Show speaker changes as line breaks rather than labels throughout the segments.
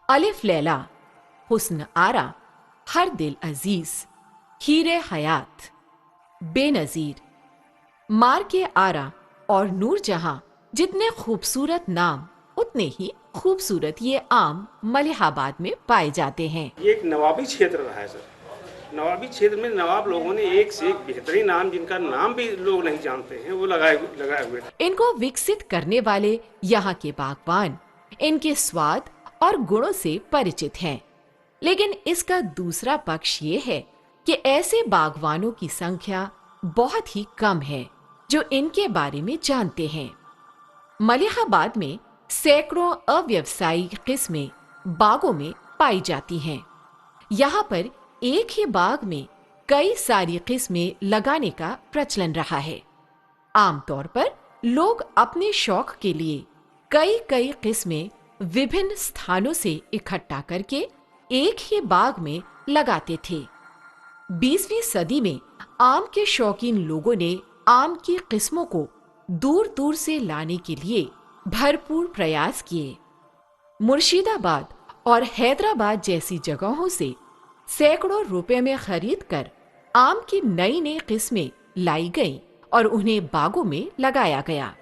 अलिफ लैला, हुस्न आरा, हर दिल अजीज, हीरे हयात, बेनजीर, मार के आरा और नूर जहां जितने खूबसूरत नाम उतने ही खूबसूरत ये आम मलिहाबाद में पाए जाते हैं।
ये एक नवाबी क्षेत्र रहा है सर। नवाबी क्षेत्र में नवाब लोगों ने एक से एक बेहतरीन नाम, जिनका नाम भी लोग नहीं जानते हैं, वो लगाए हुए थे।
इनको विकसित करने वाले यहाँ के बागवान इनके स्वाद और गुणों से परिचित हैं। लेकिन इसका दूसरा पक्ष ये है कि ऐसे बागवानों की संख्या बहुत ही कम है जो इनके बारे में जानते हैं। मलिहाबाद में सैकड़ों अव्यवसायी किस्में बागों में पाई जाती हैं। यहाँ पर एक ही बाग में कई सारी किस्में लगाने का प्रचलन रहा है। आमतौर पर लोग अपने शौक के लिए कई कई किस्में विभिन्न स्थानों से इकट्ठा करके एक ही बाग में लगाते थे। 20वीं सदी में आम के शौकीन लोगों ने आम की किस्मों को दूर दूर से लाने के लिए भरपूर प्रयास किए। मुर्शिदाबाद और हैदराबाद जैसी जगहों से सैकड़ों रुपए में खरीद कर आम की नई नई किस्में लाई गईं और उन्हें बागों में लगाया गया।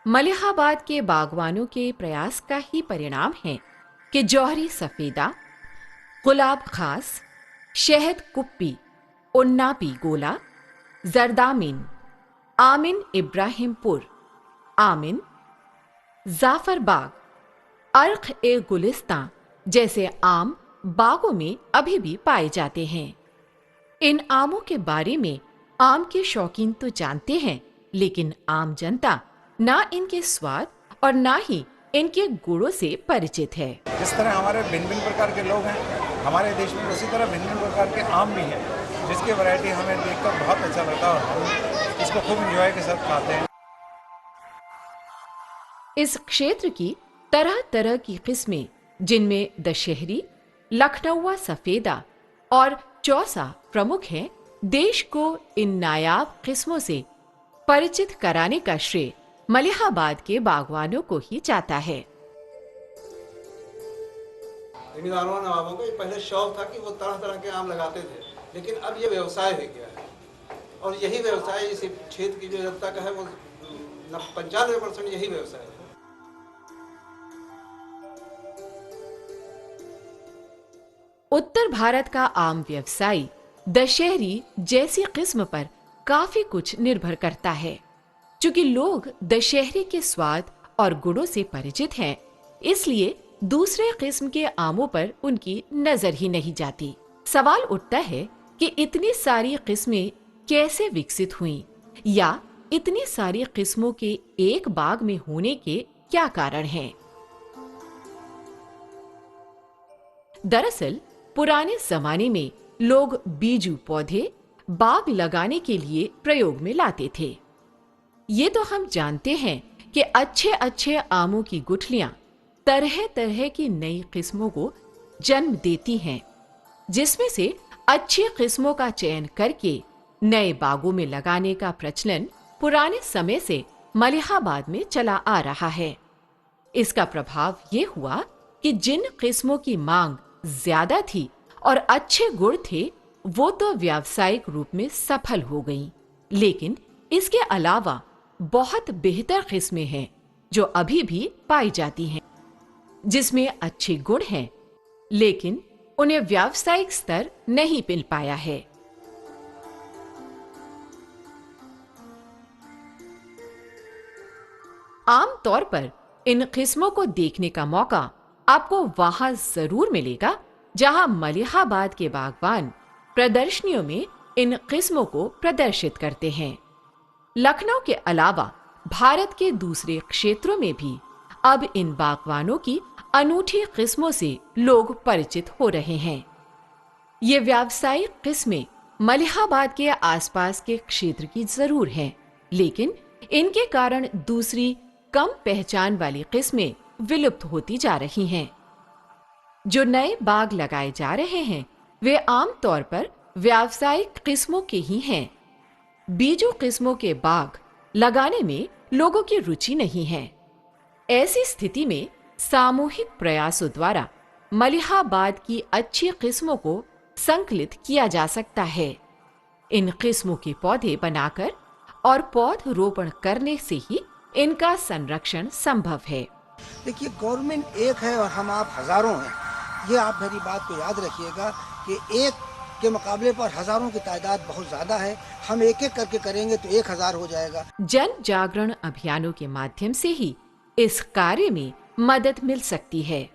मलिहाबाद के बागवानों के प्रयास का ही परिणाम है कि जौहरी सफेदा, गुलाब खास, शहद कुप्पी, उन्नापी गोला, जरदामिन, आमिन इब्राहिमपुर, आमिन, जाफरबाग, अर्ख ए गुलिस्तां जैसे आम बागों में अभी भी पाए जाते हैं। इन आमों के बारे में आम के शौकीन तो जानते हैं, लेकिन आम जनता ना इनके स्वाद और ना ही इनके गुणों से परिचित है।
जिस तरह हमारे भिन्न भिन्न प्रकार के लोग हैं हमारे देश में, उसी तरह भिन्न भिन्न प्रकार के आम भी हैं, जिसकी वैरायटी हमें देखकर बहुत अच्छा लगता है और हम इसको खूब एंजॉय के साथ खाते हैं।
इस क्षेत्र की तरह तरह की किस्में, जिनमें दशहरी, लखनऊआ सफेदा और चौसा प्रमुख हैं, देश को इन नायाब किस्मों से परिचित कराने का श्रेय मलिहाबाद के बागवानों को ही जाता है।
जमींदारों नवाबों को ये पहले शौक था कि वो तरह तरह के आम लगाते थे, लेकिन अब ये व्यवसाय हो गया है और यही व्यवसाय इस क्षेत्र की जो जनता का है वो 95% यही व्यवसाय है।
उत्तर भारत का आम व्यवसाय दशहरी जैसी किस्म पर काफी कुछ निर्भर करता है। चूंकि लोग दशहरी के स्वाद और गुणों से परिचित हैं, इसलिए दूसरे किस्म के आमों पर उनकी नजर ही नहीं जाती। सवाल उठता है कि इतनी सारी किस्में कैसे विकसित हुईं, या इतनी सारी किस्मों के एक बाग में होने के क्या कारण हैं? दरअसल पुराने जमाने में लोग बीजू पौधे बाग लगाने के लिए प्रयोग में लाते थे। ये तो हम जानते हैं कि अच्छे अच्छे आमों की गुठलियां तरह तरह की नई किस्मों को जन्म देती हैं, जिसमें से अच्छी किस्मों का चयन करके नए बागों में लगाने का प्रचलन पुराने समय से मलिहाबाद में चला आ रहा है। इसका प्रभाव ये हुआ कि जिन किस्मों की मांग ज्यादा थी और अच्छे गुण थे, वो तो व्यावसायिक रूप में सफल हो गईं। लेकिन इसके अलावा बहुत बेहतर किस्में हैं जो अभी भी पाई जाती हैं, जिसमें अच्छे गुण हैं, लेकिन उन्हें व्यावसायिक स्तर नहीं मिल पाया है। आम तौर पर इन किस्मों को देखने का मौका आपको वहां जरूर मिलेगा जहां मलिहाबाद के बागवान प्रदर्शनियों में इन किस्मों को प्रदर्शित करते हैं। लखनऊ के अलावा भारत के दूसरे क्षेत्रों में भी अब इन बागवानों की अनूठी किस्मों से लोग परिचित हो रहे हैं। ये व्यावसायिक किस्में मलिहाबाद के आसपास के क्षेत्र की जरूर हैं, लेकिन इनके कारण दूसरी कम पहचान वाली किस्में विलुप्त होती जा रही हैं। जो नए बाग लगाए जा रहे हैं वे आम तौर पर व्यावसायिक किस्मों के ही हैं। बीजू किस्मों के बाग लगाने में लोगों की रुचि नहीं है। ऐसी स्थिति में सामूहिक प्रयासों द्वारा मलिहाबाद की अच्छी किस्मों को संकलित किया जा सकता है। इन किस्मों के पौधे बनाकर और पौध रोपण करने से ही इनका संरक्षण संभव है।
देखिए, गवर्नमेंट एक है और हम आप हजारों हैं। ये आप मेरी बात को याद रखिएगा कि एक के मुकाबले पर हजारों की तादाद बहुत ज्यादा है। हम एक एक करके करेंगे तो 1000 हो जाएगा।
जन जागरण अभियानों के माध्यम से ही इस कार्य में मदद मिल सकती है।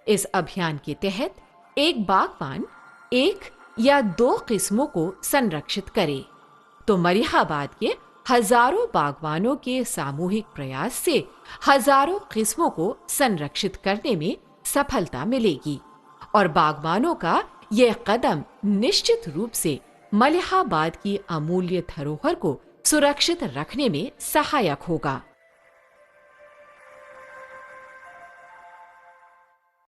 इस अभियान के तहत एक बागवान 1 या 2 किस्मों को संरक्षित करे तो मलिहाबाद के हजारों बागवानों के सामूहिक प्रयास से हजारों किस्मों को संरक्षित करने में सफलता मिलेगी और बागवानों का यह कदम निश्चित रूप से मलिहाबाद की अमूल्य धरोहर को सुरक्षित रखने में सहायक होगा।